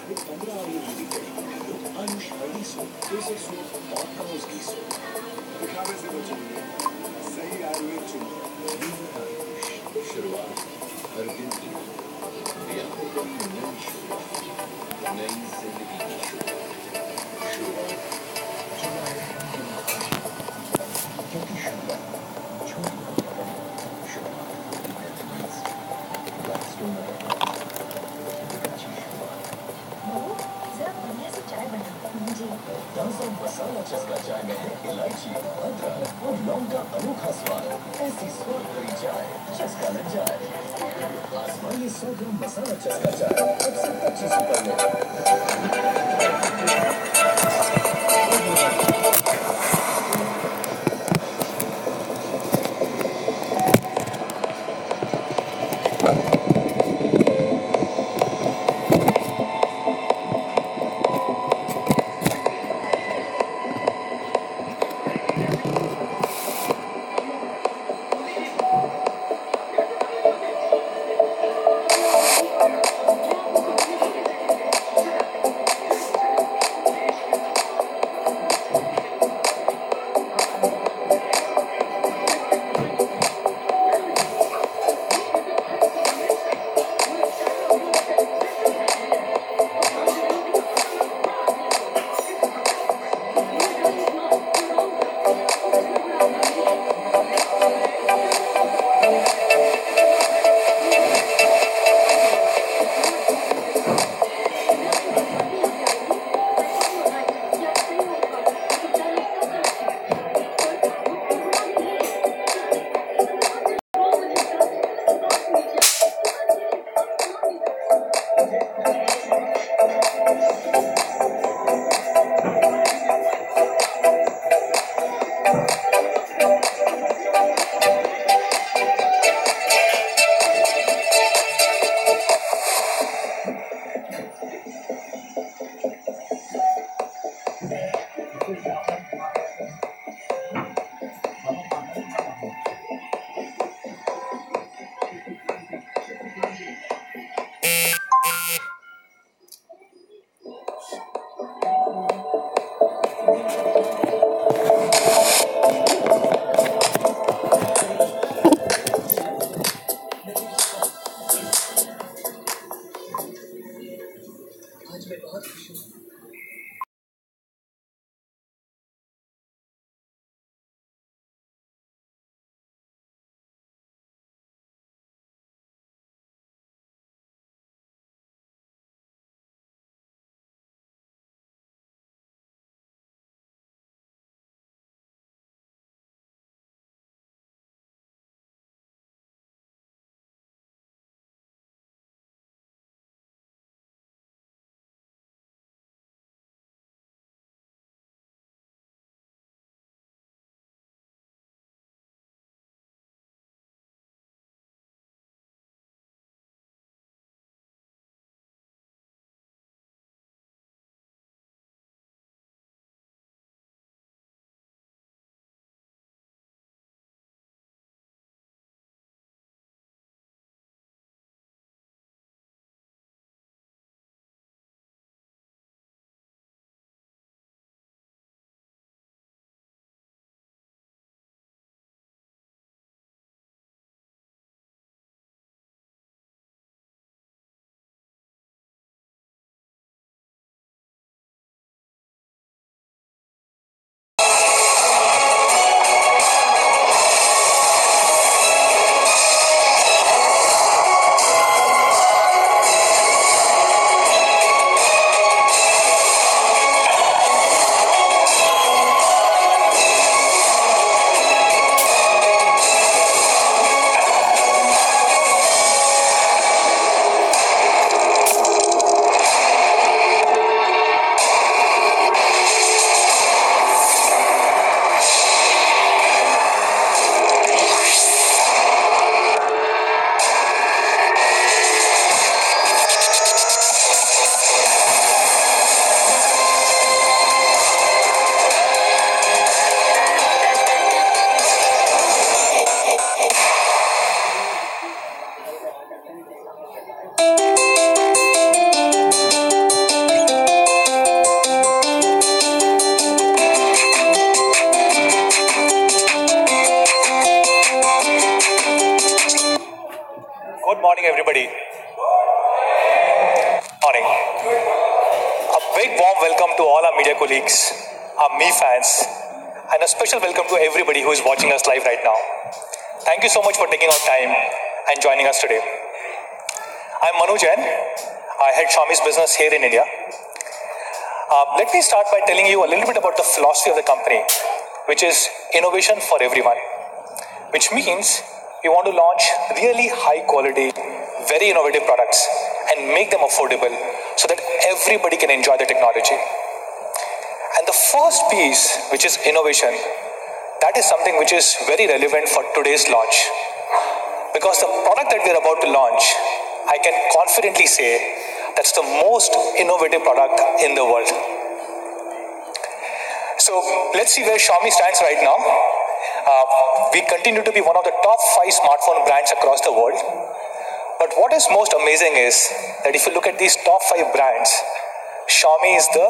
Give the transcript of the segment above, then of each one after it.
वो 15 आयुर्वेदिक दही, आयुष हल्दी सोप, केसर सोप और काउस घी सोप। दिखावे से बचेंगे, सही आयुर्वेद चुनिए। आयुष शुरुआत हर दिन की दिया नई शुरुआत, नई जिंदगी की शुरुआत जो आए क्योंकि शुरुआत छोटी होती है, शुरुआत होती है तुम्हारी से। ब्लैकस्टोन एक अच्छी शुरुआत। बहू, जरा बढ़िया से चाय बना। जी। ताजा मसाला चस्का चाय में है इलायची, अदरक और लौंग का अनोखा स्वाद। ऐसी स्वाद भरी चाय चस्का लग जाए। आजमाइए 100 ग्राम मसाला चस्का चाय अब सिर्फ 25 रुपए में। Morning. A big warm welcome to all our media colleagues, our Me fans, and a special welcome to everybody who is watching us live right now. Thank you so much for taking out time and joining us today. I'm Manu Jain. I head Xiaomi's business here in India. Let me start by telling you a little bit about the philosophy of the company, which is innovation for everyone, which means we want to launch really high quality, very innovative products and make them affordable so that everybody can enjoy the technology. And the first piece, which is innovation, that is something which is very relevant for today's launch. Because the product that we're about to launch, I can confidently say that's the most innovative product in the world. So let's see where Xiaomi stands right now. We continue to be one of the top 5 smartphone brands across the world. But what is most amazing is that if you look at these top 5 brands, Xiaomi is the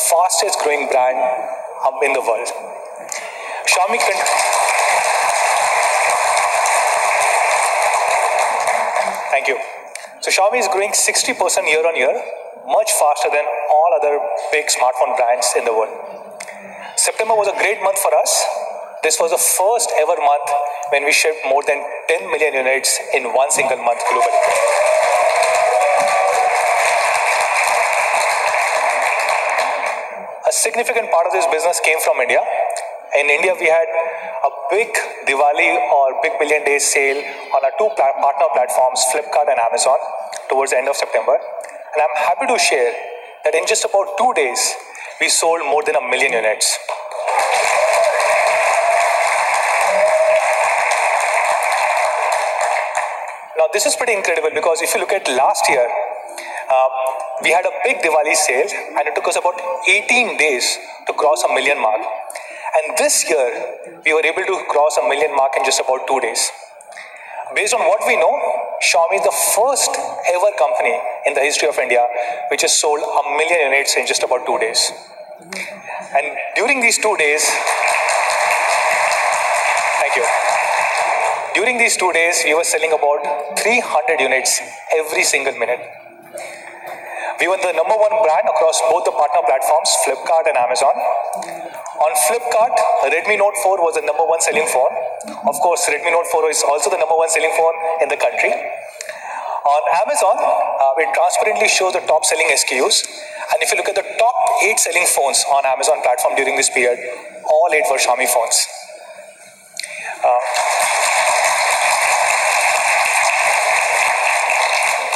fastest growing brand in the world. Thank you. So Xiaomi is growing 60% year on year, much faster than all other big smartphone brands in the world. September was a great month for us. This was the first ever month when we shipped more than 10 million units in one single month globally. A significant part of this business came from India. In India, we had a big Diwali or Big Billion Days sale on our 2 partner platforms, Flipkart and Amazon, towards the end of September. And I'm happy to share that in just about 2 days, we sold more than 1 million units. Now, this is pretty incredible because if you look at last year, we had a big Diwali sale and it took us about 18 days to cross 1 million mark. And this year, we were able to cross 1 million mark in just about 2 days. Based on what we know, Xiaomi is the first ever company in the history of India which has sold 1 million units in just about 2 days. And during these 2 days, thank you. During these 2 days, we were selling about 300 units every single minute. We were the number 1 brand across both the partner platforms, Flipkart and Amazon. On Flipkart, Redmi Note 4 was the number 1 selling phone. Of course, Redmi Note 4 is also the number 1 selling phone in the country. On Amazon, it transparently shows the top selling SKUs. And if you look at the top 8 selling phones on Amazon platform during this period, all 8 were Xiaomi phones.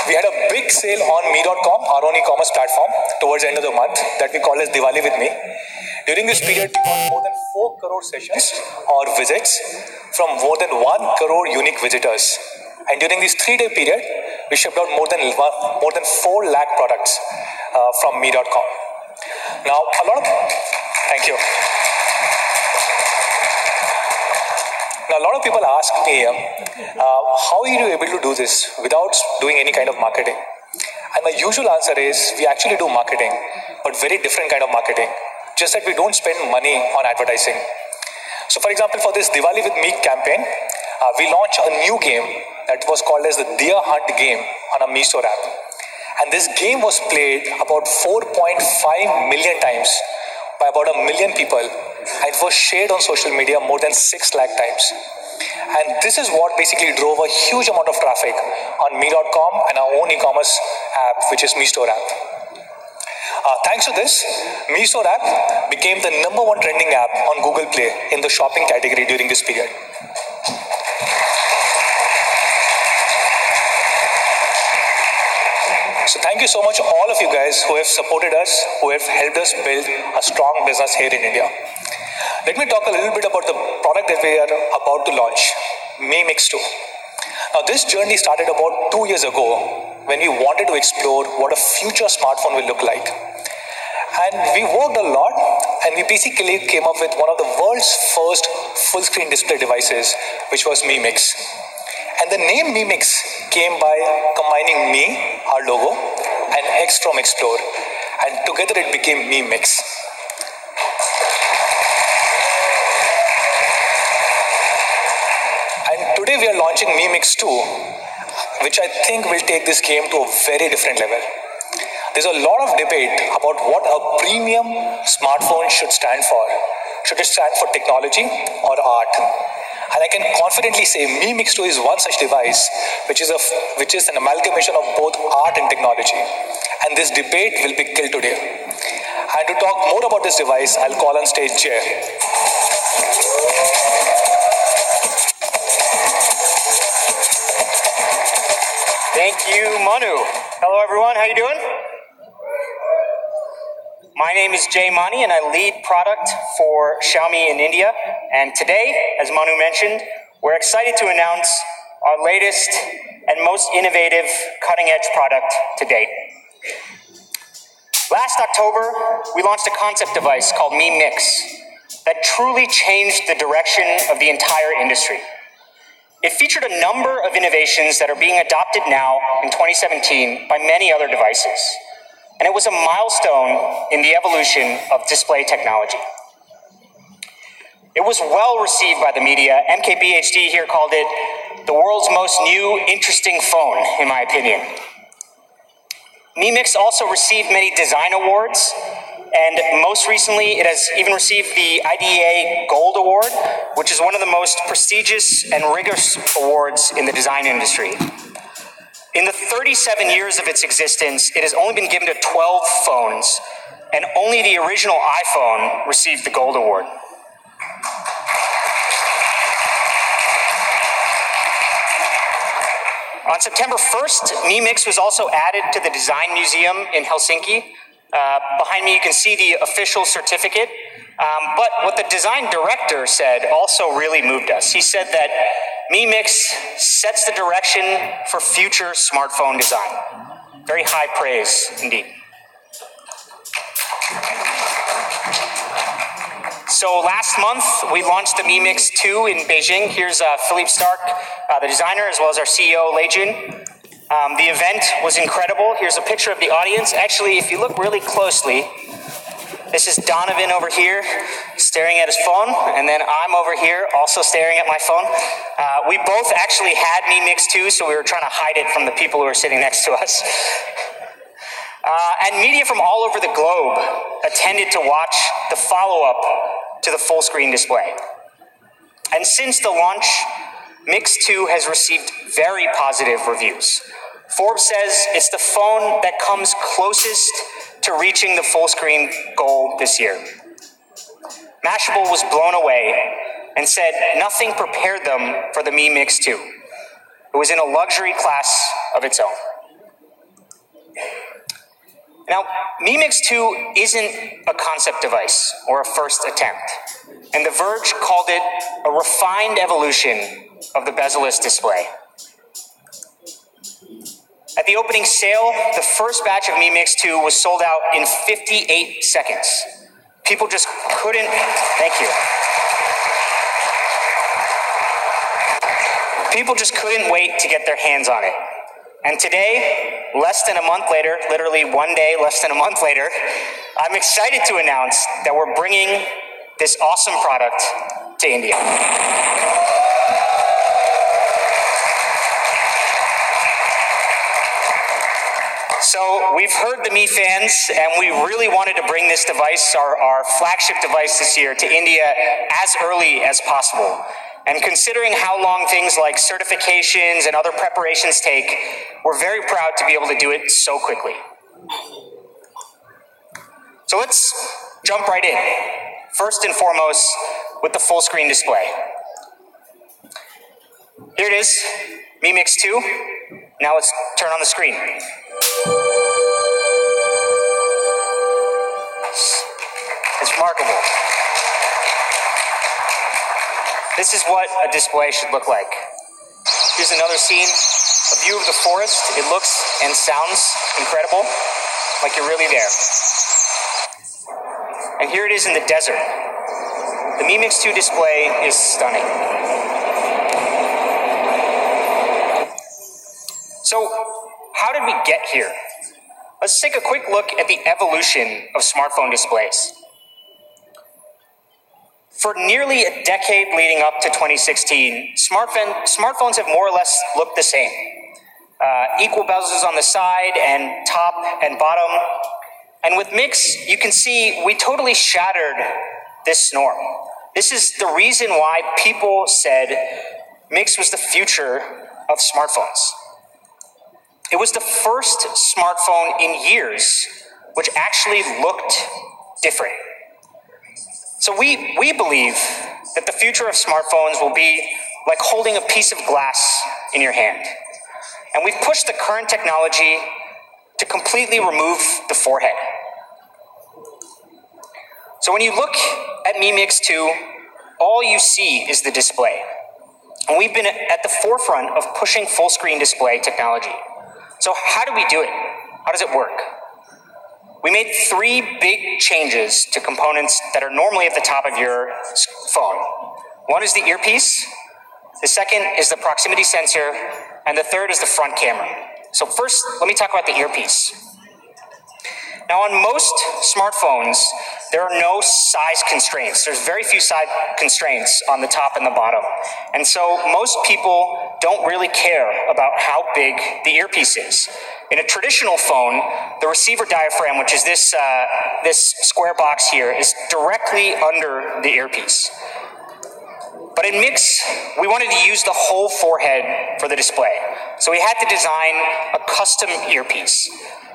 We had a big sale on Me.com, our own e-commerce platform, towards the end of the month that we call as Diwali with Me. During this period, we got more than 4 crore sessions or visits from more than 1 crore unique visitors. And during this 3-day period, we shipped out more than 4 lakh products from Me.com. Now, thank you. Now, a lot of people ask me, how are you able to do this without doing any kind of marketing? And my usual answer is, we actually do marketing, but very different kind of marketing. Just that we don't spend money on advertising. So, for example, for this Diwali with Me campaign, we launched a new game that was called as the Deer Hunt game on a Mi Store app. And this game was played about 4.5 million times by about 1 million people. And it was shared on social media more than 6 lakh times. And this is what basically drove a huge amount of traffic on Me.com and our own e-commerce app, which is Mi Store app. Thanks to this, Mi Store app became the number 1 trending app on Google Play in the shopping category during this period. So thank you so much all of you guys who have supported us, who have helped us build a strong business here in India. Let me talk a little bit about the product that we are about to launch, Mi Mix 2. Now this journey started about 2 years ago when we wanted to explore what a future smartphone will look like. And we worked a lot and we basically came up with one of the world's first full screen display devices, which was Mi Mix. And the name Mi Mix came by combining Mi, our logo, and X from Explore. And together it became Mi Mix. And today we are launching Mi Mix 2, which I think will take this game to a very different level. There's a lot of debate about what a premium smartphone should stand for. Should it stand for technology or art? And I can confidently say Mi Mix 2 is one such device, which is an amalgamation of both art and technology. And this debate will be killed today. And to talk more about this device, I'll call on stage Jay. Thank you, Manu. Hello, everyone. How you doing? My name is Jay Mani, and I lead product for Xiaomi in India. And today, as Manu mentioned, we're excited to announce our latest and most innovative cutting-edge product to date. Last October, we launched a concept device called Mi Mix that truly changed the direction of the entire industry. It featured a number of innovations that are being adopted now in 2017 by many other devices. And it was a milestone in the evolution of display technology. It was well received by the media. MKBHD here called it the world's most new, interesting phone, in my opinion. Mi Mix also received many design awards, and most recently it has even received the IDEA Gold Award, which is one of the most prestigious and rigorous awards in the design industry. In the 37 years of its existence, it has only been given to 12 phones, and only the original iPhone received the Gold Award. On September 1st, Mi Mix was also added to the Design Museum in Helsinki. Behind me, you can see the official certificate. But what the design director said also really moved us. He said that Mi Mix sets the direction for future smartphone design. Very high praise indeed. So last month, we launched the Mi Mix 2 in Beijing. Here's Philippe Starck, the designer, as well as our CEO, Lei Jun. The event was incredible. Here's a picture of the audience. Actually, if you look really closely, this is Donovan over here staring at his phone, and then I'm over here also staring at my phone. We both actually had Mi Mix 2, so we were trying to hide it from the people who were sitting next to us. And media from all over the globe attended to watch the follow-up to the full-screen display. And since the launch, Mix 2 has received very positive reviews. Forbes says it's the phone that comes closest to reaching the full-screen goal this year. Mashable was blown away and said nothing prepared them for the Mi Mix 2. It was in a luxury class of its own. Now, Mi Mix 2 isn't a concept device or a first attempt, and The Verge called it a refined evolution of the bezel-less display. At the opening sale, the first batch of Mi Mix 2 was sold out in 58 seconds. People just couldn't, thank you. People just couldn't wait to get their hands on it. And today, less than a month later, literally one day, less than a month later, I'm excited to announce that we're bringing this awesome product to India. So we've heard the Mi fans, and we really wanted to bring this device, our flagship device this year, to India as early as possible. And considering how long things like certifications and other preparations take, we're very proud to be able to do it so quickly. So let's jump right in. First and foremost, with the full screen display. Here it is, Mi Mix 2. Now let's turn on the screen. It's remarkable. This is what a display should look like. Here's another scene, a view of the forest. It looks and sounds incredible, like you're really there. And here it is in the desert. The Mi Mix 2 display is stunning. So, how did we get here? Let's take a quick look at the evolution of smartphone displays. For nearly a decade leading up to 2016, smartphones have more or less looked the same. equal bezels on the side and top and bottom. And with Mix, you can see we totally shattered this norm. This is the reason why people said Mix was the future of smartphones. It was the first smartphone in years which actually looked different. So we believe that the future of smartphones will be like holding a piece of glass in your hand. And we've pushed the current technology to completely remove the forehead. So when you look at Mi Mix 2, all you see is the display. And we've been at the forefront of pushing full screen display technology. So how do we do it? How does it work? We made 3 big changes to components that are normally at the top of your phone. One is the earpiece, the second is the proximity sensor, and the third is the front camera. So first, let me talk about the earpiece. Now on most smartphones, there are no size constraints. There's very few size constraints on the top and the bottom. And so most people don't really care about how big the earpiece is. In a traditional phone, the receiver diaphragm, which is this square box here, is directly under the earpiece. But in Mix, we wanted to use the whole forehead for the display. So we had to design a custom earpiece.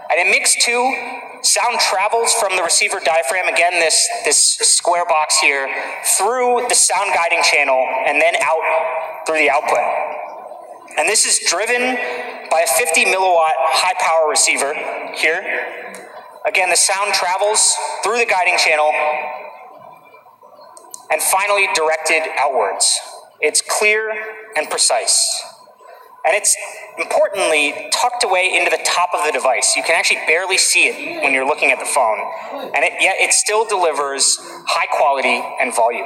And in Mix 2, sound travels from the receiver diaphragm, again this square box here, through the sound guiding channel and then out through the output. And this is driven by a 50 milliwatt high power receiver here. Again, the sound travels through the guiding channel and finally directed outwards. It's clear and precise. And it's importantly tucked away into the top of the device. You can actually barely see it when you're looking at the phone. And yet it still delivers high quality and volume.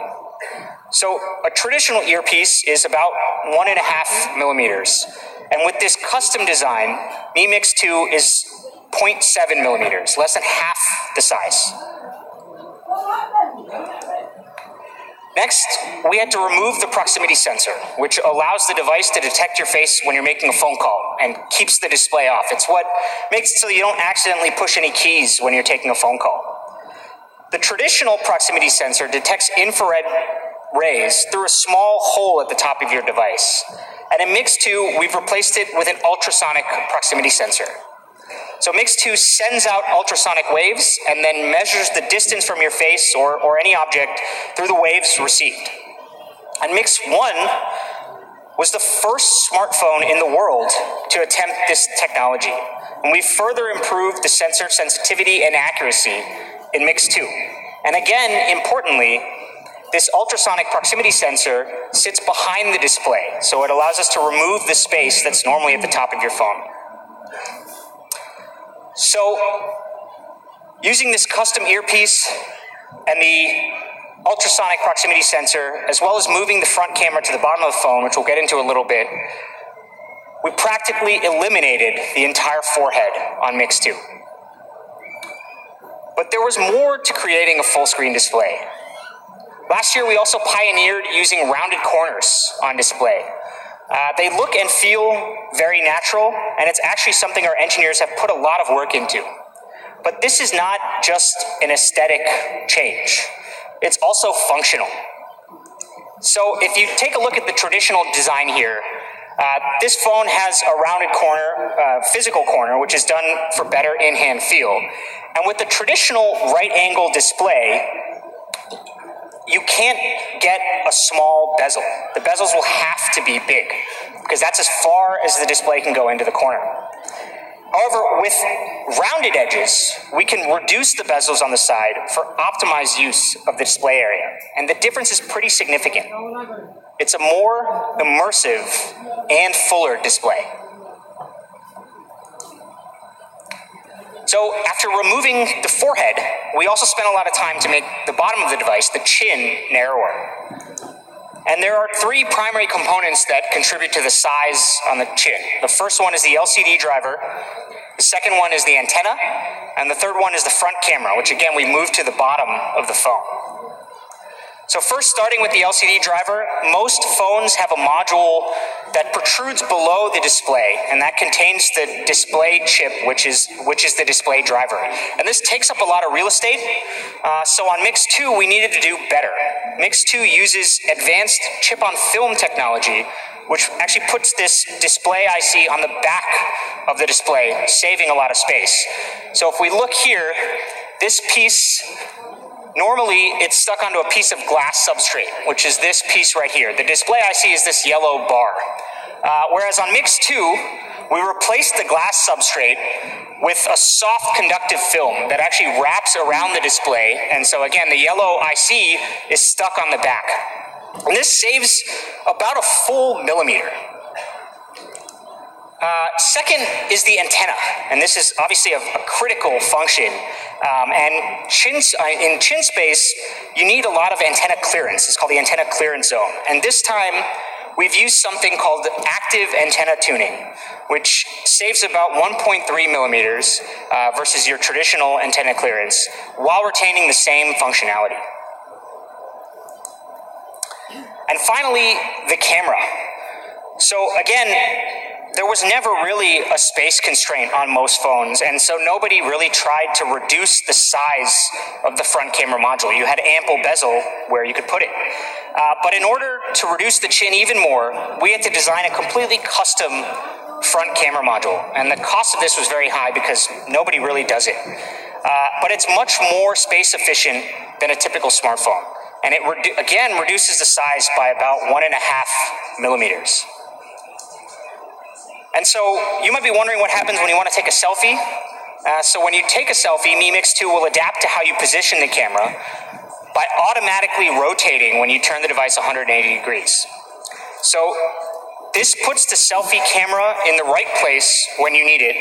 So a traditional earpiece is about 1.5 millimeters. And with this custom design, Mi Mix 2 is 0.7 millimeters, less than half the size. Next, we had to remove the proximity sensor, which allows the device to detect your face when you're making a phone call and keeps the display off. It's what makes it so you don't accidentally push any keys when you're taking a phone call. The traditional proximity sensor detects infrared rays through a small hole at the top of your device. And in Mix 2, we've replaced it with an ultrasonic proximity sensor. So Mix 2 sends out ultrasonic waves and then measures the distance from your face or any object through the waves received. And Mix 1 was the first smartphone in the world to attempt this technology. And we further improved the sensor sensitivity and accuracy in Mix 2. And again, importantly, this ultrasonic proximity sensor sits behind the display, so it allows us to remove the space that's normally at the top of your phone. So, using this custom earpiece and the ultrasonic proximity sensor, as well as moving the front camera to the bottom of the phone, which we'll get into a little bit, we practically eliminated the entire forehead on Mix 2. But there was more to creating a full screen display. Last year, we also pioneered using rounded corners on display. They look and feel very natural, and it's actually something our engineers have put a lot of work into. But this is not just an aesthetic change. It's also functional. So if you take a look at the traditional design here, this phone has a rounded corner, physical corner, which is done for better in-hand feel. And with the traditional right-angle display, you can't get a small bezel. The bezels will have to be big, because that's as far as the display can go into the corner. However, with rounded edges, we can reduce the bezels on the side for optimized use of the display area. And the difference is pretty significant. It's a more immersive and fuller display. So after removing the forehead, we also spent a lot of time to make the bottom of the device, the chin, narrower. And there are 3 primary components that contribute to the size on the chin. The first one is the LCD driver, the second one is the antenna, and the third one is the front camera, which again we moved to the bottom of the phone. So first, starting with the LCD driver, most phones have a module that protrudes below the display, and that contains the display chip, which is the display driver. And this takes up a lot of real estate. So on Mix 2, we needed to do better. Mix 2 uses advanced chip-on-film technology, which actually puts this display IC on the back of the display, saving a lot of space. So if we look here, this piece, normally it's stuck onto a piece of glass substrate, which is this piece right here. The display IC is this yellow bar. Whereas on Mix 2, we replaced the glass substrate with a soft conductive film that actually wraps around the display. And so again, the yellow IC is stuck on the back. And this saves about a full millimeter. Second is the antenna, and this is obviously a critical function. In chin space, you need a lot of antenna clearance. It's called the antenna clearance zone. And this time, we've used something called active antenna tuning, which saves about 1.3 millimeters versus your traditional antenna clearance, while retaining the same functionality. And finally, the camera. So again, there was never really a space constraint on most phones, and so nobody really tried to reduce the size of the front camera module. You had ample bezel where you could put it. But in order to reduce the chin even more, we had to design a completely custom front camera module, and the cost of this was very high because nobody really does it. But it's much more space efficient than a typical smartphone, and it again reduces the size by about 1.5 millimeters. And so you might be wondering what happens when you want to take a selfie. So when you take a selfie, Mi Mix 2 will adapt to how you position the camera by automatically rotating when you turn the device 180 degrees. So this puts the selfie camera in the right place when you need it,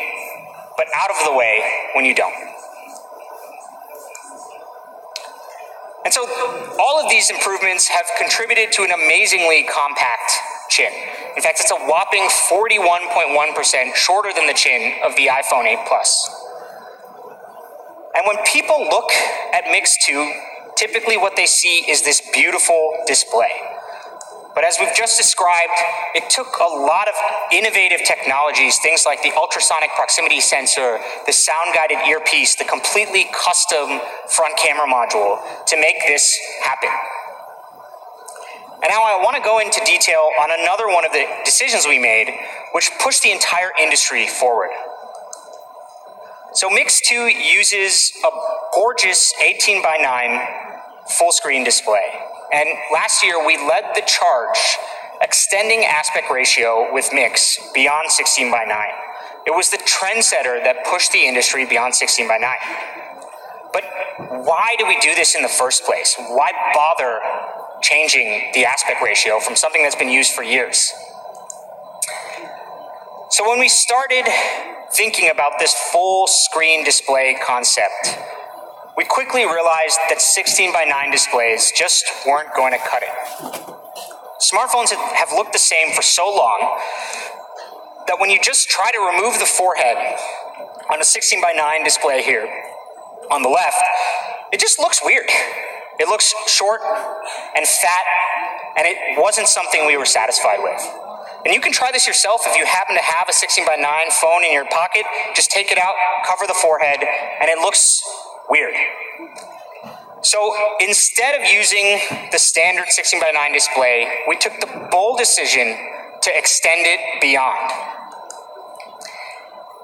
but out of the way when you don't. And so all of these improvements have contributed to an amazingly compact chin. In fact, it's a whopping 41.1% shorter than the chin of the iPhone 8 Plus. And when people look at Mix 2, typically what they see is this beautiful display. But as we've just described, it took a lot of innovative technologies, things like the ultrasonic proximity sensor, the sound-guided earpiece, the completely custom front camera module to make this happen. And now I want to go into detail on another one of the decisions we made, which pushed the entire industry forward. So Mix 2 uses a gorgeous 18:9 full screen display. And last year we led the charge, extending aspect ratio with Mix beyond 16:9. It was the trendsetter that pushed the industry beyond 16:9. But why do we do this in the first place? Why bother changing the aspect ratio from something that's been used for years? So when we started thinking about this full screen display concept, we quickly realized that 16:9 displays just weren't going to cut it. Smartphones have looked the same for so long that when you just try to remove the forehead on a 16:9 display here on the left, it just looks weird. It looks short and fat, and it wasn't something we were satisfied with. And you can try this yourself if you happen to have a 16:9 phone in your pocket. Just take it out, cover the forehead, and it looks weird. So instead of using the standard 16:9 display, we took the bold decision to extend it beyond.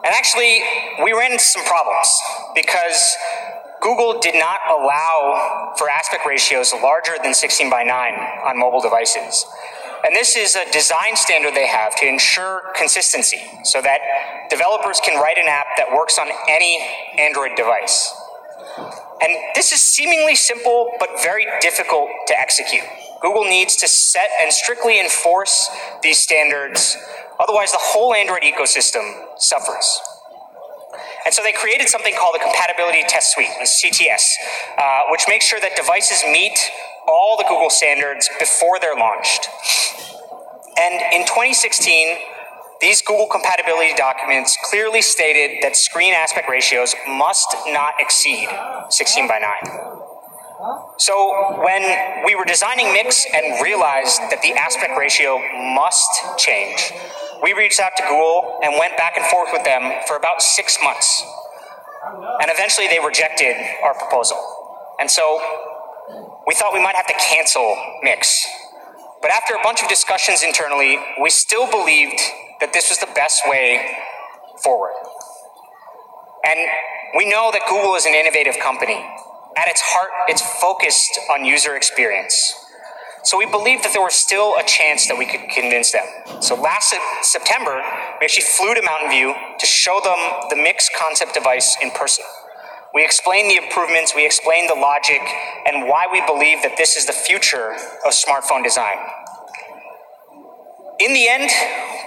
And actually, we ran into some problems because Google did not allow for aspect ratios larger than 16:9 on mobile devices. And this is a design standard they have to ensure consistency so that developers can write an app that works on any Android device. And this is seemingly simple, but very difficult to execute. Google needs to set and strictly enforce these standards, otherwise the whole Android ecosystem suffers. And so they created something called the Compatibility Test Suite, CTS, which makes sure that devices meet all the Google standards before they're launched. And in 2016, these Google compatibility documents clearly stated that screen aspect ratios must not exceed 16:9. So when we were designing Mix and realized that the aspect ratio must change, we reached out to Google and went back and forth with them for about 6 months. And eventually they rejected our proposal. And so we thought we might have to cancel Mix. But after a bunch of discussions internally, we still believed that this was the best way forward. And we know that Google is an innovative company. At its heart, it's focused on user experience. So we believed that there was still a chance that we could convince them. So last September, we actually flew to Mountain View to show them the Mix concept device in person. We explained the improvements, we explained the logic, and why we believe that this is the future of smartphone design. In the end,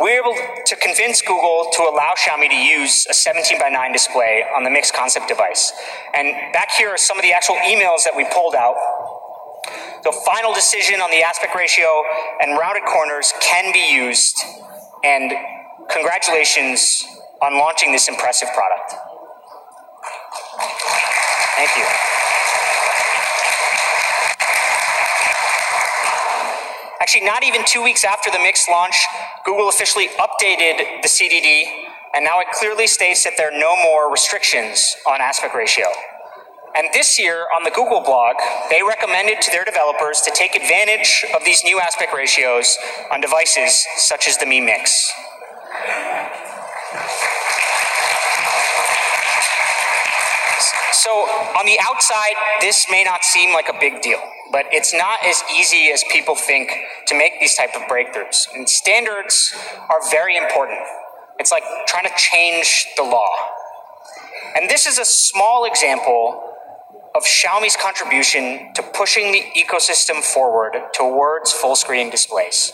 we were able to convince Google to allow Xiaomi to use a 17:9 display on the Mix concept device. And back here are some of the actual emails that we pulled out. The final decision on the aspect ratio and rounded corners can be used, and congratulations on launching this impressive product. Thank you. Actually, not even 2 weeks after the Mix launch, Google officially updated the CDD, and now it clearly states that there are no more restrictions on aspect ratio. And this year, on the Google blog, they recommended to their developers to take advantage of these new aspect ratios on devices such as the Mi Mix. So, on the outside, this may not seem like a big deal, but it's not as easy as people think to make these type of breakthroughs. And standards are very important. It's like trying to change the law. And this is a small example of Xiaomi's contribution to pushing the ecosystem forward towards full screen displays.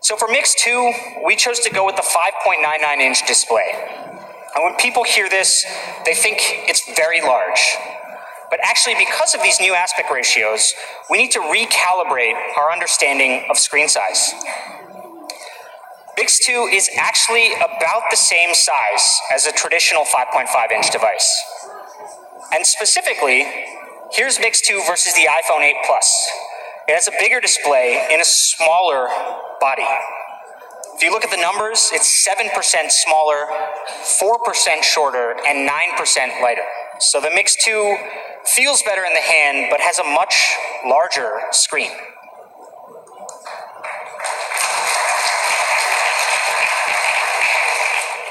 So for Mix 2, we chose to go with the 5.99-inch display. And when people hear this, they think it's very large. But actually, because of these new aspect ratios, we need to recalibrate our understanding of screen size. Mix 2 is actually about the same size as a traditional 5.5-inch device. And specifically, here's Mix 2 versus the iPhone 8 Plus. It has a bigger display in a smaller body. If you look at the numbers, it's 7% smaller, 4% shorter, and 9% lighter. So the Mix 2 feels better in the hand, but has a much larger screen.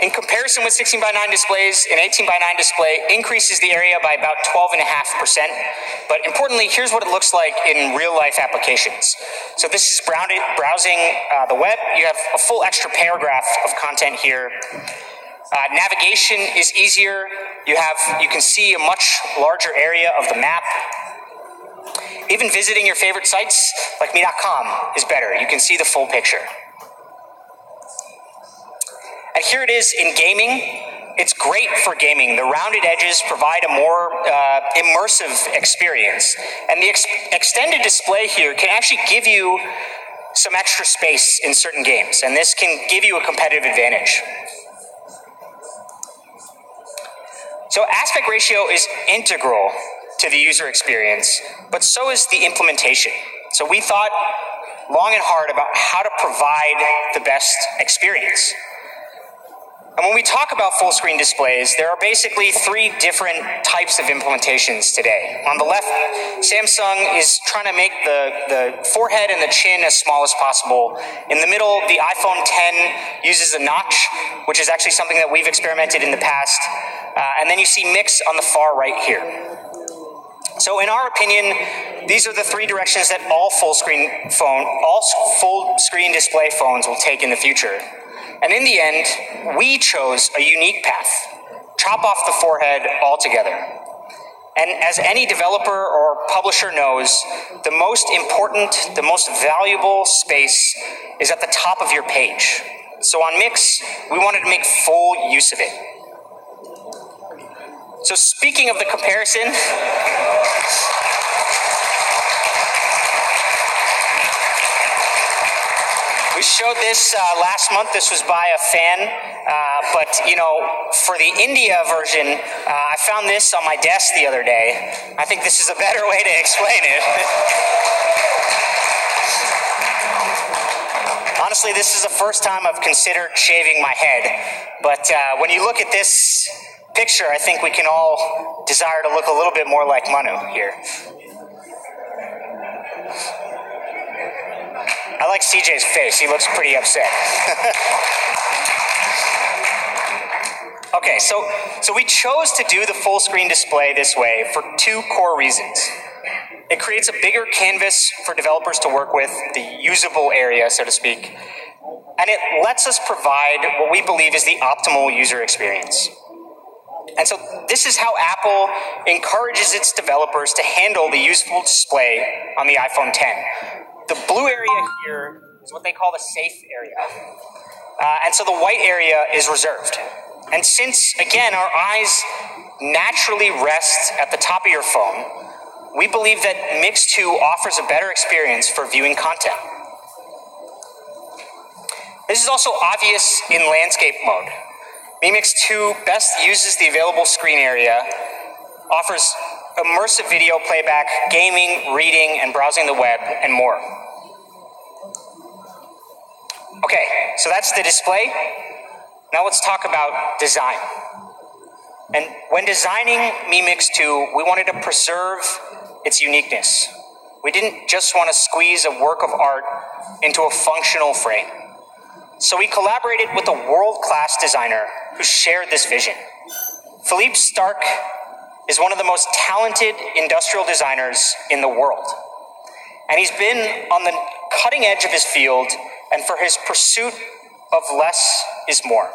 In comparison with 16:9 displays, an 18:9 display increases the area by about 12.5%. But importantly, here's what it looks like in real-life applications. So this is browsing the web. You have a full extra paragraph of content here. Navigation is easier. You can see a much larger area of the map. Even visiting your favorite sites, like me.com, is better. You can see the full picture. And here it is in gaming. It's great for gaming. The rounded edges provide a more immersive experience. And the extended display here can actually give you some extra space in certain games. And this can give you a competitive advantage. So aspect ratio is integral to the user experience, but so is the implementation. So we thought long and hard about how to provide the best experience. And when we talk about full screen displays, there are basically 3 different types of implementations today. On the left, Samsung is trying to make the forehead and the chin as small as possible. In the middle, the iPhone X uses a notch, which is actually something that we've experimented in the past. And then you see Mix on the far right here. So in our opinion, these are the 3 directions that all full screen display phones will take in the future. And in the end, we chose a unique path. Chop off the forehead altogether. And as any developer or publisher knows, the most important, the most valuable space is at the top of your page. So on Mix, we wanted to make full use of it. So speaking of the comparison, We showed this last month. This was by a fan. But, you know, for the India version, I found this on my desk the other day. I think this is a better way to explain it. Honestly, this is the first time I've considered shaving my head. But when you look at this picture, I think we can all desire to look a little bit more like Manu here. I like CJ's face. He looks pretty upset. Okay, so we chose to do the full screen display this way for two core reasons. It creates a bigger canvas for developers to work with, the usable area, so to speak, and it lets us provide what we believe is the optimal user experience. And so this is how Apple encourages its developers to handle the useful display on the iPhone X. The blue area here is what they call the safe area. And so the white area is reserved. And since, again, our eyes naturally rest at the top of your phone, we believe that Mix 2 offers a better experience for viewing content. This is also obvious in landscape mode. Mi Mix 2 best uses the available screen area, offers immersive video playback, gaming, reading, and browsing the web, and more. Okay, so that's the display. Now let's talk about design. And when designing Mi Mix 2, we wanted to preserve its uniqueness. We didn't just want to squeeze a work of art into a functional frame. So we collaborated with a world-class designer who shared this vision. Philippe Starck is one of the most talented industrial designers in the world. And he's been on the cutting edge of his field and for his pursuit of less is more.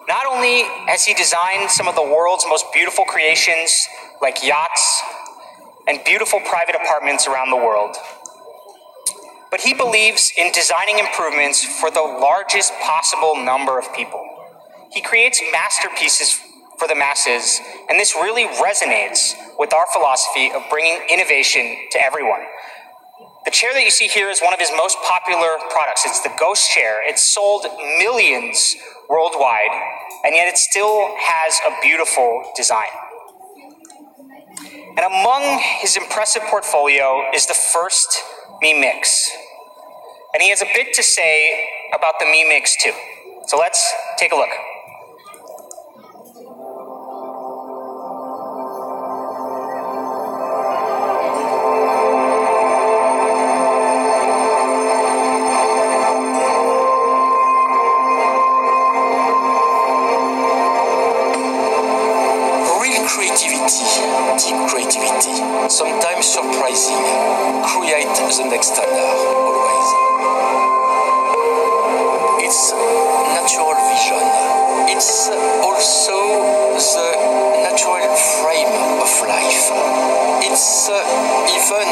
Not only has he designed some of the world's most beautiful creations, like yachts and beautiful private apartments around the world, but he believes in designing improvements for the largest possible number of people. He creates masterpieces for the masses, and this really resonates with our philosophy of bringing innovation to everyone. The chair that you see here is one of his most popular products. It's the Ghost Chair. It's sold millions worldwide, and yet it still has a beautiful design. And among his impressive portfolio is the first Mi Mix. And he has a bit to say about the Mi Mix 2. So let's take a look. Deep creativity, sometimes surprising, create the next standard, always. It's natural vision. It's also the natural frame of life. It's even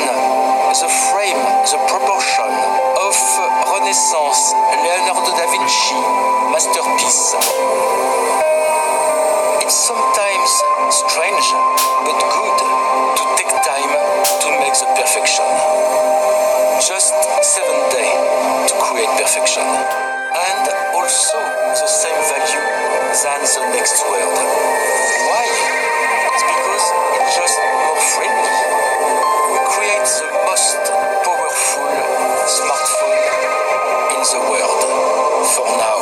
the frame, the proportion of Renaissance, Leonardo da Vinci masterpiece. It's sometimes strange, but good to take time to make the perfection. Just 7 days to create perfection. And also the same value than the next word. Why? It's because it's just more friendly. We create the most powerful smartphone in the world for now.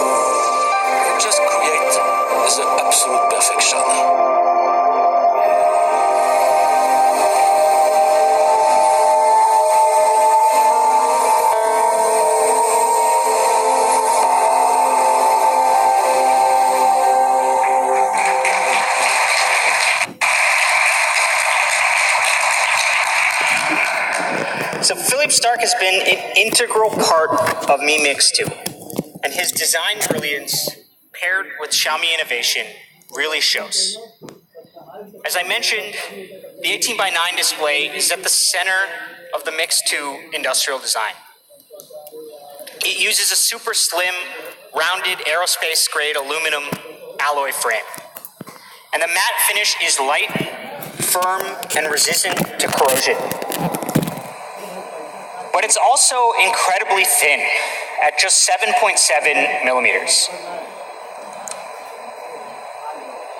We just create the absolute perfection. So Philippe Starck has been an integral part of Mi Mix 2, and his design brilliance paired with Xiaomi innovation really shows. As I mentioned, the 18:9 display is at the center of the Mix 2 industrial design. It uses a super slim, rounded aerospace-grade aluminum alloy frame. And the matte finish is light, firm, and resistant to corrosion. but it's also incredibly thin at just 7.7 millimeters.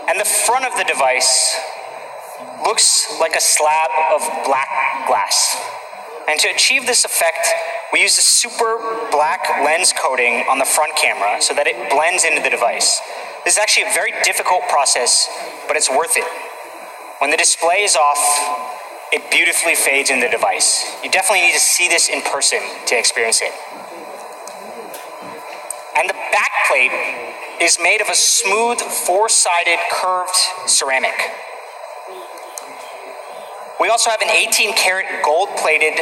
And the front of the device looks like a slab of black glass. And to achieve this effect, we use a super black lens coating on the front camera so that it blends into the device. This is actually a very difficult process, but it's worth it. When the display is off, it beautifully fades in the device. You definitely need to see this in person to experience it. And the back plate is made of a smooth, four-sided curved ceramic. We also have an 18-karat gold-plated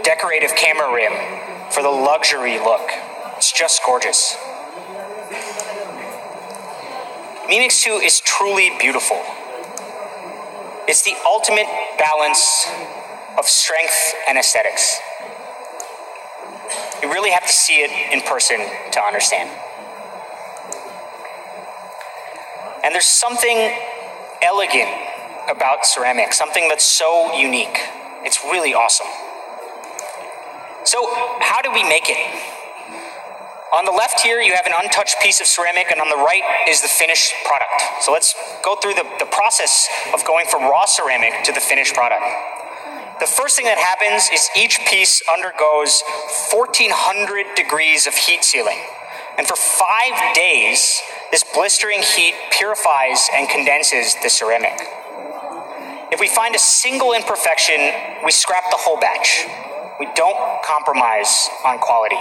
decorative camera rim for the luxury look. It's just gorgeous. Mi Mix 2 is truly beautiful. It's the ultimate balance of strength and aesthetics. You really have to see it in person to understand. And there's something elegant about ceramic, something that's so unique. It's really awesome. So, how do we make it? On the left here, you have an untouched piece of ceramic, and on the right is the finished product. So let's go through the process of going from raw ceramic to the finished product. The first thing that happens is each piece undergoes 1400 degrees of heat sealing. And for 5 days, this blistering heat purifies and condenses the ceramic. If we find a single imperfection, we scrap the whole batch. We don't compromise on quality.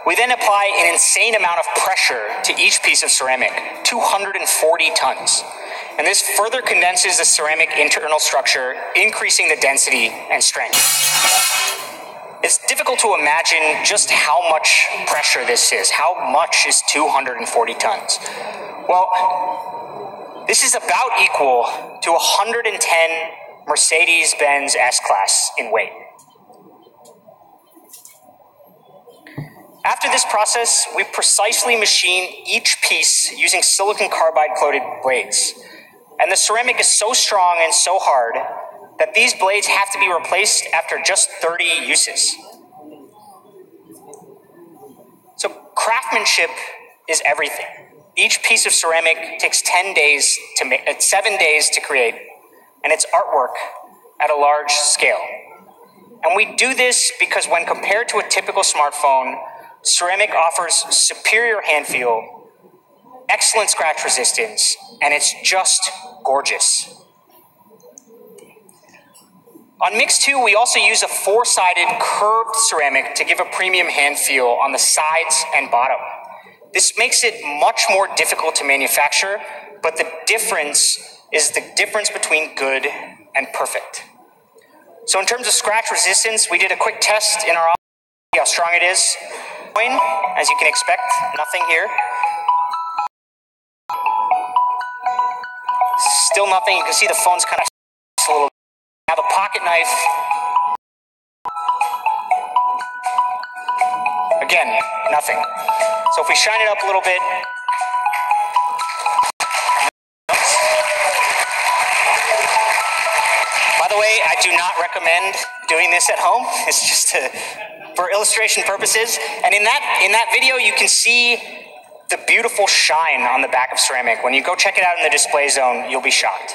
We then apply an insane amount of pressure to each piece of ceramic, 240 tons. And this further condenses the ceramic internal structure, increasing the density and strength. It's difficult to imagine just how much pressure this is. How much is 240 tons? Well, this is about equal to 110 Mercedes-Benz S-Class in weight. After this process, we precisely machine each piece using silicon carbide coated blades. And the ceramic is so strong and so hard that these blades have to be replaced after just 30 uses. So craftsmanship is everything. Each piece of ceramic takes 7 days to create, and it's artwork at a large scale. And we do this because when compared to a typical smartphone, ceramic offers superior hand feel, excellent scratch resistance, and it's just gorgeous. On Mix 2, we also use a four-sided curved ceramic to give a premium hand feel on the sides and bottom. This makes it much more difficult to manufacture, but the difference is the difference between good and perfect. So in terms of scratch resistance, we did a quick test in our office to see how strong it is. As you can expect, nothing here. Still nothing. You can see the phone's kind of a little. Now the pocket knife. Again, nothing. So if we shine it up a little bit. By the way, I do not recommend doing this at home. It's just for illustration purposes. And in that video, you can see the beautiful shine on the back of ceramic. When you go check it out in the display zone, you'll be shocked.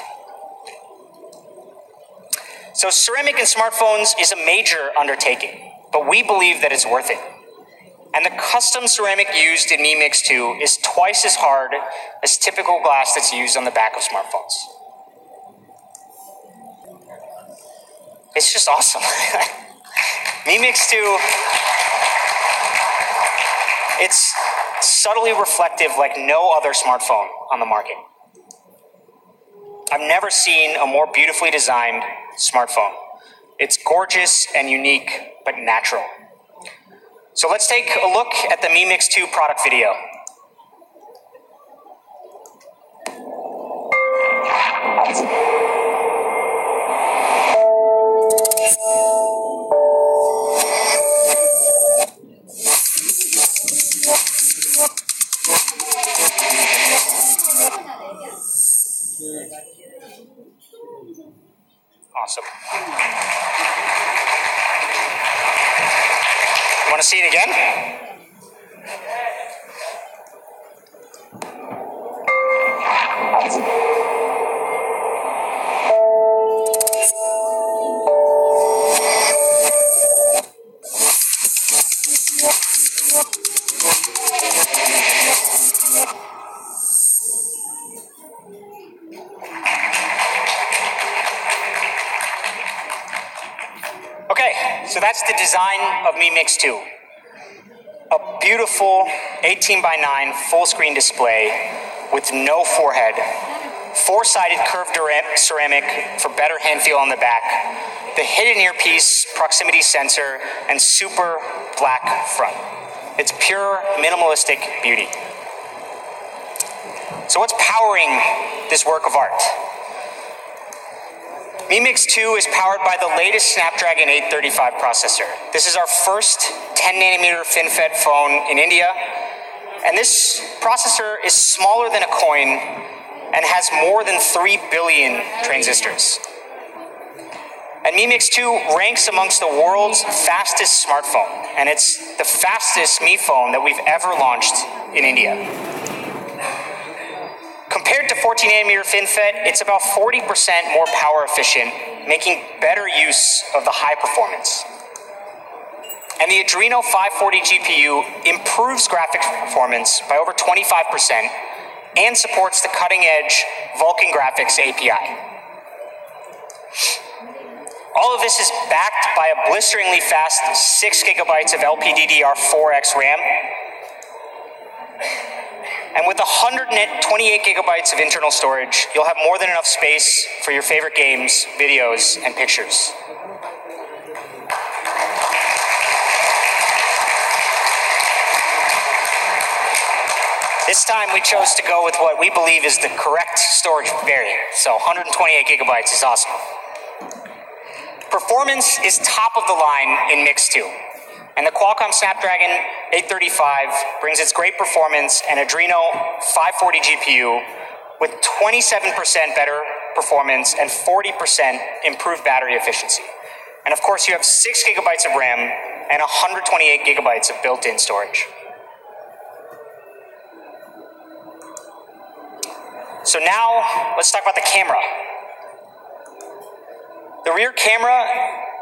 So ceramic in smartphones is a major undertaking, but we believe that it's worth it. And the custom ceramic used in Mi Mix 2 is twice as hard as typical glass that's used on the back of smartphones. It's just awesome. Mi Mix 2, it's subtly reflective like no other smartphone on the market. I've never seen a more beautifully designed smartphone. It's gorgeous and unique, but natural. So let's take a look at the Mi Mix 2 product video. Awesome. Want to see it again? Okay, so that's the design of Mi Mix 2. A beautiful 18 by 9 full screen display with no forehead, four-sided curved ceramic for better hand feel on the back, the hidden earpiece proximity sensor, and super black front. It's pure minimalistic beauty. So what's powering this work of art? Mi Mix 2 is powered by the latest Snapdragon 835 processor. This is our first 10 nanometer FinFET phone in India. And this processor is smaller than a coin and has more than 3 billion transistors. And Mi Mix 2 ranks amongst the world's fastest smartphone. And it's the fastest Mi phone that we've ever launched in India. Compared to 14 nanometer FinFET, it's about 40% more power efficient, making better use of the high performance. And the Adreno 540 GPU improves graphics performance by over 25% and supports the cutting-edge Vulkan Graphics API. All of this is backed by a blisteringly fast 6 gigabytes of LPDDR4X RAM, and with 128 gigabytes of internal storage, you'll have more than enough space for your favorite games, videos, and pictures. This time we chose to go with what we believe is the correct storage variant, so 128 gigabytes is awesome. Performance is top of the line in Mix 2. And the Qualcomm Snapdragon 835 brings its great performance and Adreno 540 GPU with 27% better performance and 40% improved battery efficiency. And of course, you have 6 gigabytes of RAM and 128 gigabytes of built-in storage. So now, let's talk about the camera. The rear camera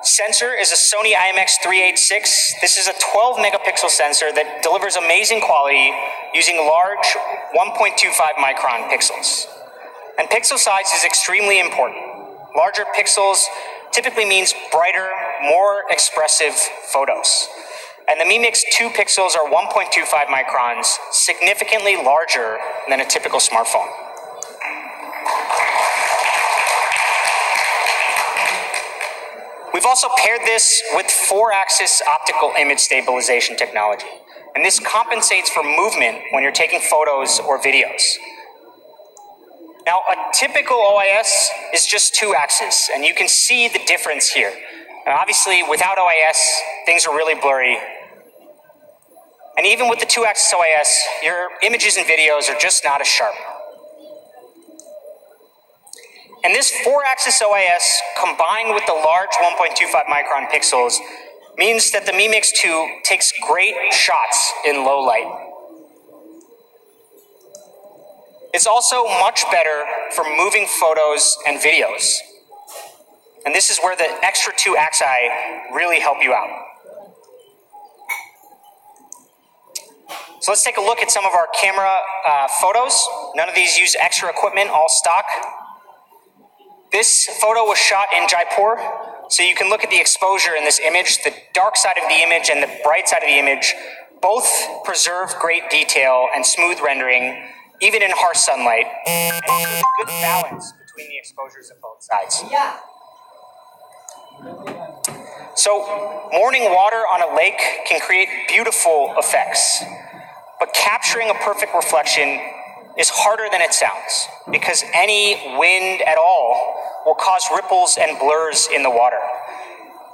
sensor is a Sony IMX386. This is a 12 megapixel sensor that delivers amazing quality using large 1.25 micron pixels. And pixel size is extremely important. Larger pixels typically means brighter, more expressive photos. And the Mi Mix 2 pixels are 1.25 microns, significantly larger than a typical smartphone. We've also paired this with 4-axis optical image stabilization technology. And this compensates for movement when you're taking photos or videos. Now, a typical OIS is just 2 axes, and you can see the difference here. And obviously, without OIS, things are really blurry. And even with the 2-axis OIS, your images and videos are just not as sharp. And this 4-axis OIS, combined with the large 1.25 micron pixels, means that the Mi Mix 2 takes great shots in low light. It's also much better for moving photos and videos. And this is where the extra 2 axi really help you out. So let's take a look at some of our camera photos. None of these use extra equipment, all stock. This photo was shot in Jaipur, so you can look at the exposure in this image. The dark side of the image and the bright side of the image both preserve great detail and smooth rendering, even in harsh sunlight, and a good balance between the exposures of both sides. So, morning water on a lake can create beautiful effects, but capturing a perfect reflection is harder than it sounds, because any wind at all will cause ripples and blurs in the water.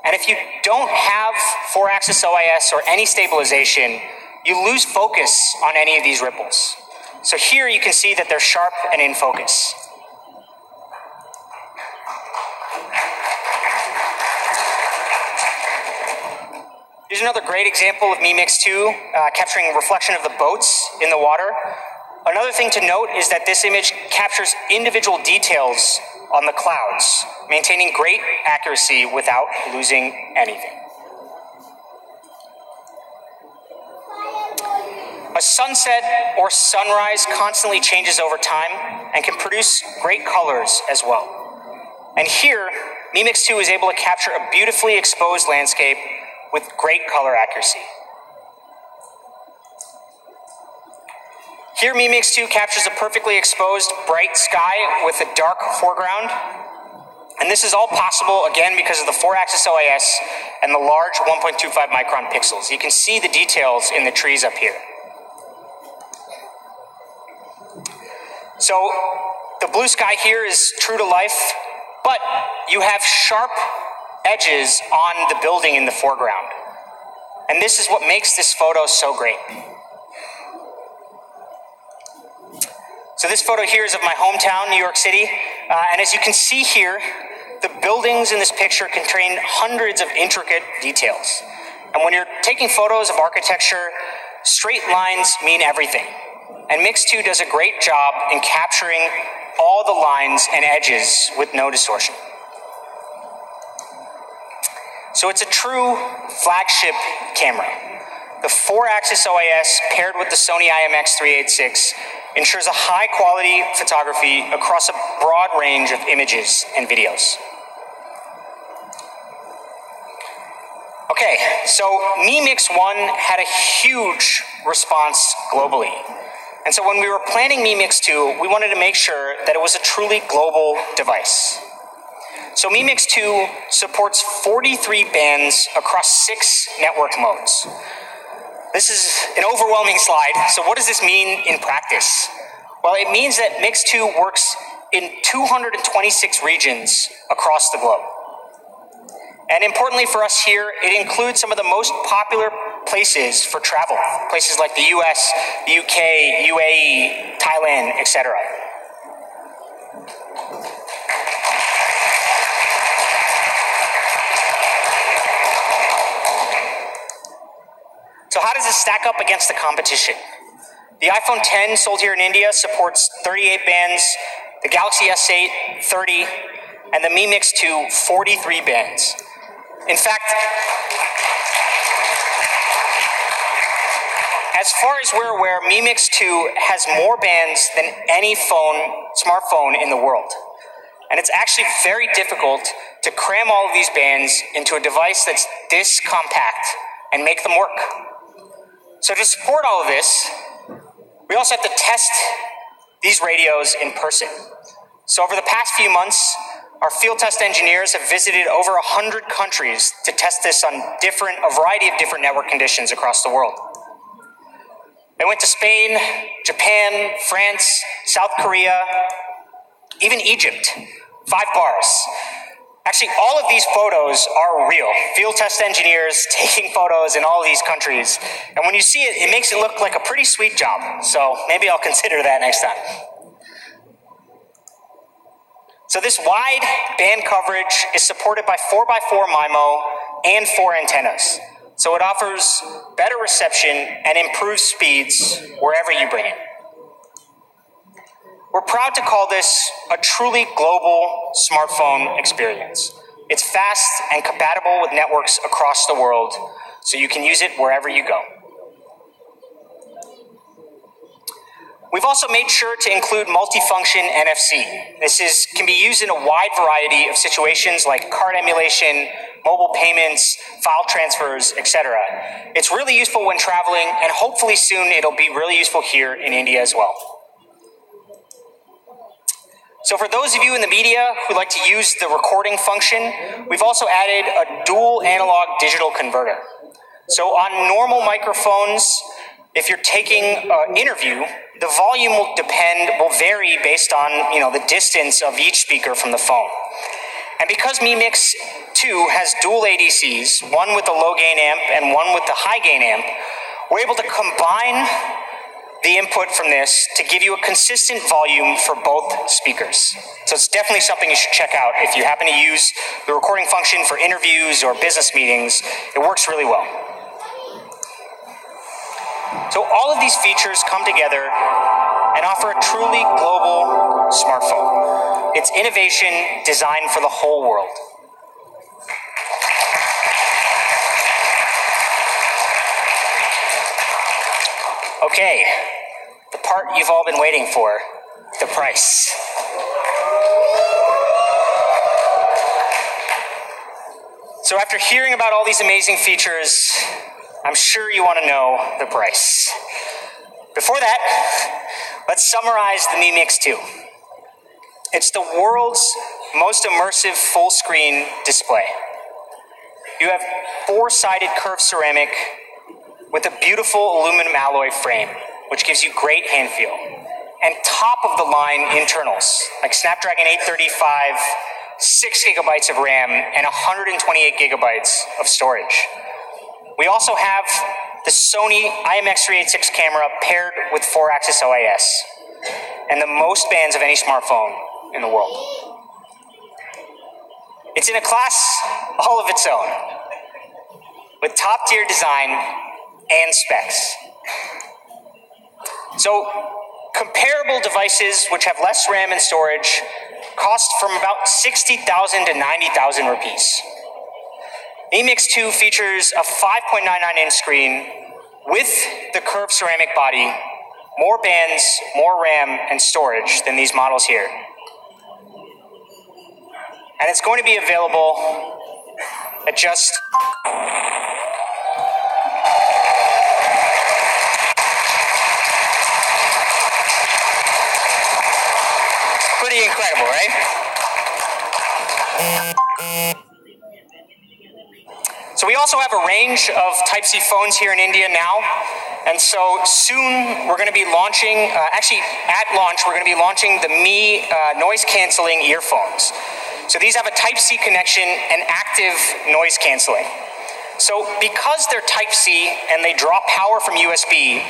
And if you don't have 4-axis OIS or any stabilization, you lose focus on any of these ripples. So here you can see that they're sharp and in focus. Here's another great example of Mi Mix 2 capturing reflection of the boats in the water. Another thing to note is that this image captures individual details on the clouds, maintaining great accuracy without losing anything. A sunset or sunrise constantly changes over time and can produce great colors as well. And here, Mi Mix 2 is able to capture a beautifully exposed landscape with great color accuracy. Here, Mi Mix 2 captures a perfectly exposed bright sky with a dark foreground. And this is all possible, again, because of the 4-axis OIS and the large 1.25 micron pixels. You can see the details in the trees up here. So the blue sky here is true to life, but you have sharp edges on the building in the foreground. And this is what makes this photo so great. So this photo here is of my hometown, New York City. And as you can see here, the buildings in this picture contain hundreds of intricate details. And when you're taking photos of architecture, straight lines mean everything. And Mix 2 does a great job in capturing all the lines and edges with no distortion. So it's a true flagship camera. The 4-axis OIS paired with the Sony IMX386 ensures a high quality photography across a broad range of images and videos. Okay, so Mi Mix 1 had a huge response globally. And so when we were planning Mi Mix 2, we wanted to make sure that it was a truly global device. So Mi Mix 2 supports 43 bands across 6 network modes. This is an overwhelming slide, so what does this mean in practice? Well, it means that Mix 2 works in 226 regions across the globe. And importantly for us here, it includes some of the most popular places for travel, places like the US, the UK, UAE, Thailand, etc. So how does this stack up against the competition? The iPhone X sold here in India supports 38 bands, the Galaxy S8, 30, and the Mi Mix 2, 43 bands. In fact, as far as we're aware, Mi Mix 2 has more bands than any smartphone in the world. And it's actually very difficult to cram all of these bands into a device that's this compact and make them work. So to support all of this, we also have to test these radios in person. So over the past few months, our field test engineers have visited over 100 countries to test this on a variety of different network conditions across the world. They went to Spain, Japan, France, South Korea, even Egypt, 5 bars. Actually, all of these photos are real. Field test engineers taking photos in all of these countries. And when you see it, it makes it look like a pretty sweet job. So maybe I'll consider that next time. So this wide band coverage is supported by 4x4 MIMO and 4 antennas. So it offers better reception and improved speeds wherever you bring it. We're proud to call this a truly global smartphone experience. It's fast and compatible with networks across the world, so you can use it wherever you go. We've also made sure to include multifunction NFC. This can be used in a wide variety of situations like card emulation, mobile payments, file transfers, etc. It's really useful when traveling, and hopefully soon it'll be really useful here in India as well. So for those of you in the media who like to use the recording function, we've also added a dual analog digital converter. So on normal microphones, if you're taking an interview, the volume will vary based on the distance of each speaker from the phone. And because Mi Mix 2 has dual ADCs, one with the low gain amp and one with the high gain amp, we're able to combine the input from this to give you a consistent volume for both speakers. So it's definitely something you should check out if you happen to use the recording function for interviews or business meetings. It works really well. So all of these features come together and offer a truly global smartphone. It's innovation designed for the whole world. Okay, the part you've all been waiting for, the price. So after hearing about all these amazing features, I'm sure you want to know the price. Before that, let's summarize the Mi Mix 2. It's the world's most immersive full-screen display. You have four-sided curved ceramic with a beautiful aluminum alloy frame, which gives you great hand feel, and top-of-the-line internals, like Snapdragon 835, 6 gigabytes of RAM, and 128 gigabytes of storage. We also have the Sony IMX386 camera paired with 4-axis OIS, and the most bands of any smartphone in the world. It's in a class all of its own, with top-tier design and specs. So, comparable devices which have less RAM and storage cost from about 60,000 to 90,000 rupees. Mi Mix 2 features a 5.99-inch screen with the curved ceramic body, more bands, more RAM, and storage than these models here. And it's going to be available at just pretty incredible, right? So we also have a range of Type-C phones here in India now. And so soon we're going to be launching, actually at launch, we're going to be launching the Mi noise canceling earphones. So these have a Type-C connection and active noise canceling. So because they're Type-C and they draw power from USB,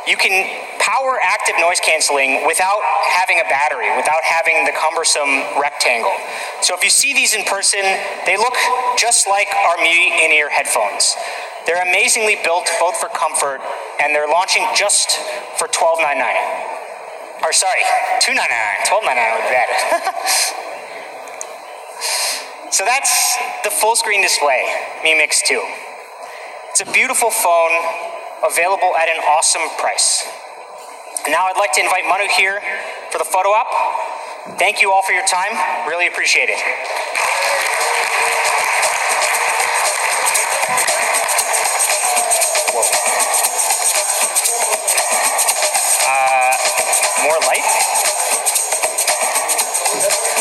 you can power active noise canceling without having a battery, without having the cumbersome rectangle. So if you see these in person, they look just like our Mi in-ear headphones. They're amazingly built both for comfort, and they're launching just for $12.99. Or sorry, $2.99. $12.99 would be better. So that's the full screen display, Mi Mix 2. It's a beautiful phone, available at an awesome price. And now I'd like to invite Manu here for the photo op. Thank you all for your time. Really appreciate it. Whoa. More light?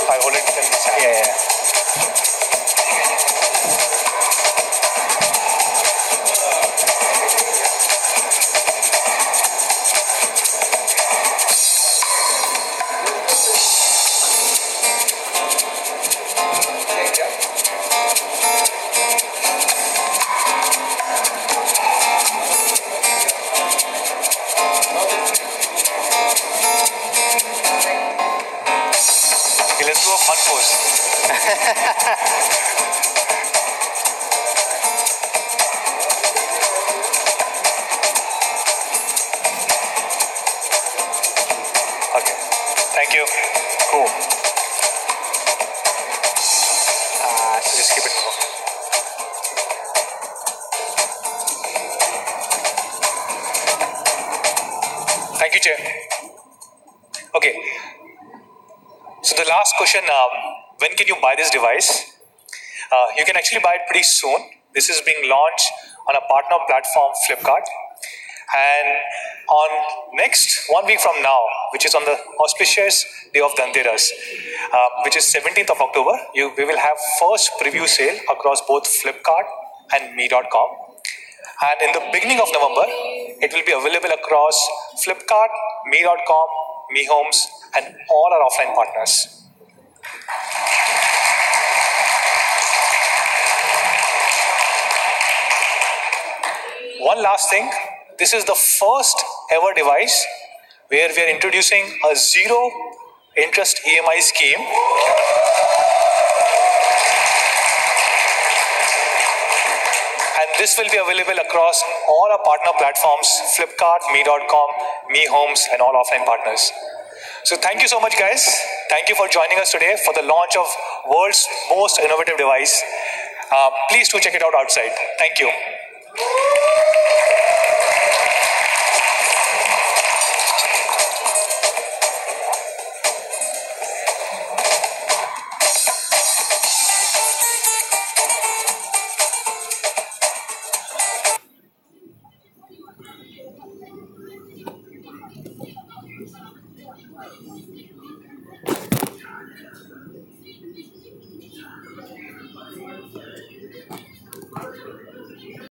I hold it. Yeah. Let's do a fun pose. Okay. Thank you. Cool. So just keep it cool. Thank you, Chair. Okay. So the last question, when can you buy this device? You can actually buy it pretty soon. This is being launched on a partner platform, Flipkart. And on next 1 week from now, which is on the auspicious day of Dhanteras, which is 17th of October, we will have first preview sale across both Flipkart and Mi.com. And in the beginning of November, it will be available across Flipkart, Mi.com, Mi Homes, and all our offline partners. One last thing, this is the first ever device where we are introducing a zero interest EMI scheme. And this will be available across all our partner platforms, Flipkart, Me.com, Me Homes, and all offline partners. So thank you so much, guys. Thank you for joining us today for the launch of world's most innovative device. Please do check it out outside. Thank you.